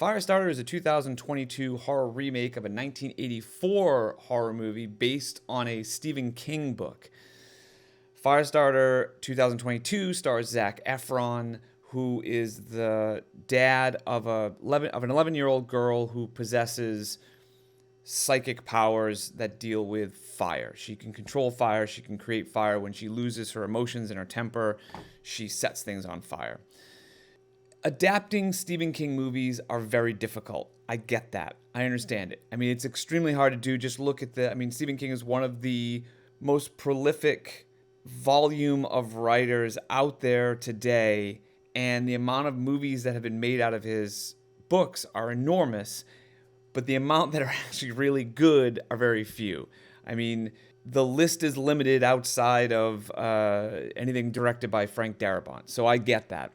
Firestarter is a 2022 horror remake of a 1984 horror movie based on a Stephen King book. Firestarter 2022 stars Zac Efron, who is the dad of an 11-year-old girl who possesses psychic powers that deal with fire. She can control fire, she can create fire. When she loses her emotions and her temper, she sets things on fire. Adapting Stephen King movies are very difficult. I get that. I understand it. I mean, it's extremely hard to do. Just look at Stephen King is one of the most prolific volume of writers out there today, and the amount of movies that have been made out of his books are enormous, but the amount that are actually really good are very few. I mean, the list is limited outside of anything directed by Frank Darabont, so I get that.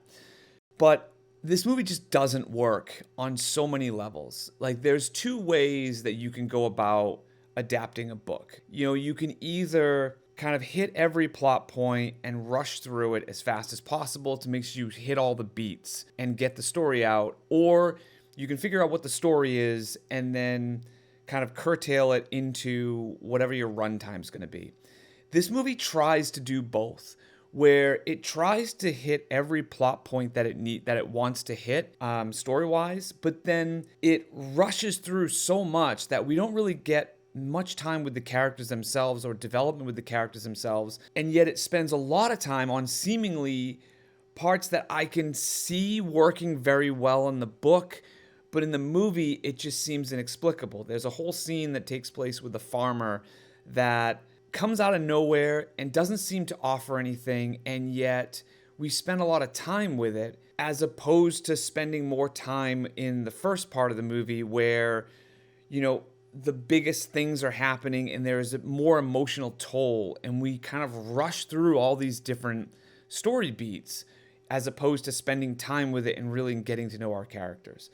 But this movie just doesn't work on so many levels. Like, there's two ways that you can go about adapting a book. You know, you can either kind of hit every plot point and rush through it as fast as possible to make sure you hit all the beats and get the story out, or you can figure out what the story is and then kind of curtail it into whatever your runtime's going to be. This movie tries to do both, where it tries to hit every plot point that it wants to hit story-wise, but then it rushes through so much that we don't really get much time with the characters themselves or development with the characters themselves, and yet it spends a lot of time on seemingly parts that I can see working very well in the book, but in the movie it just seems inexplicable. There's a whole scene that takes place with the farmer that comes out of nowhere and doesn't seem to offer anything, and yet we spend a lot of time with it, as opposed to spending more time in the first part of the movie where, you know, the biggest things are happening and there's a more emotional toll, and we kind of rush through all these different story beats as opposed to spending time with it and really getting to know our characters.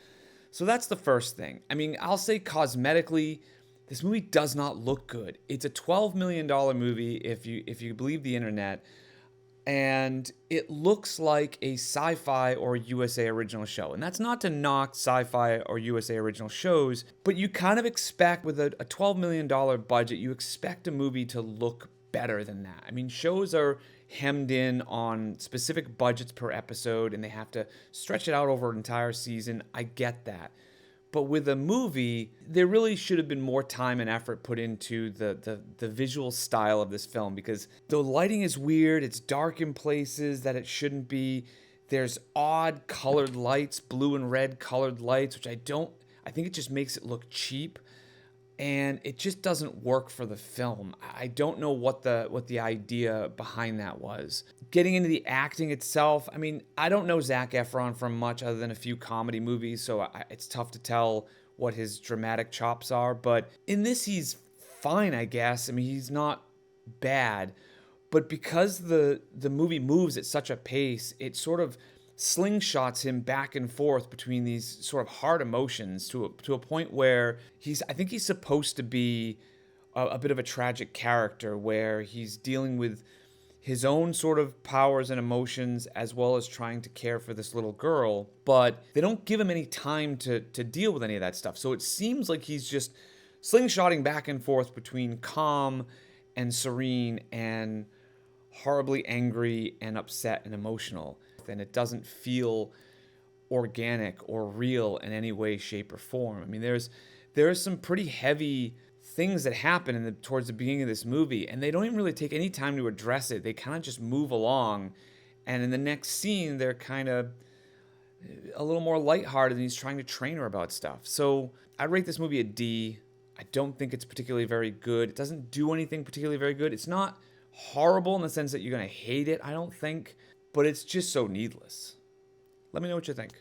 So that's the first thing. I mean, I'll say cosmetically, this movie does not look good. It's a $12 million movie, if you believe the internet, and it looks like a sci-fi or USA original show. And that's not to knock sci-fi or USA original shows, but you kind of expect, with a $12 million budget, you expect a movie to look better than that. I mean, shows are hemmed in on specific budgets per episode, and they have to stretch it out over an entire season. I get that. But with a movie, there really should have been more time and effort put into the visual style of this film, because the lighting is weird. It's dark in places that it shouldn't be. There's odd colored lights, blue and red colored lights, which I think it just makes it look cheap. And it just doesn't work for the film. I don't know what the idea behind that was. Getting into the acting itself, I mean, I don't know Zac Efron from much other than a few comedy movies, so it's tough to tell what his dramatic chops are. But in this, he's fine, I guess. I mean, he's not bad. But because the movie moves at such a pace, it sort of slingshots him back and forth between these sort of hard emotions to a point where I think he's supposed to be a bit of a tragic character, where he's dealing with his own sort of powers and emotions as well as trying to care for this little girl, but they don't give him any time to deal with any of that stuff. So it seems like he's just slingshotting back and forth between calm and serene and horribly angry and upset and emotional. And it doesn't feel organic or real in any way, shape, or form. I mean, there's some pretty heavy things that happen towards the beginning of this movie, and they don't even really take any time to address it. They kind of just move along, and in the next scene, they're kind of a little more lighthearted, and he's trying to train her about stuff. So I'd rate this movie a D. I don't think it's particularly very good. It doesn't do anything particularly very good. It's not horrible in the sense that you're going to hate it, I don't think, but it's just so needless. Let me know what you think.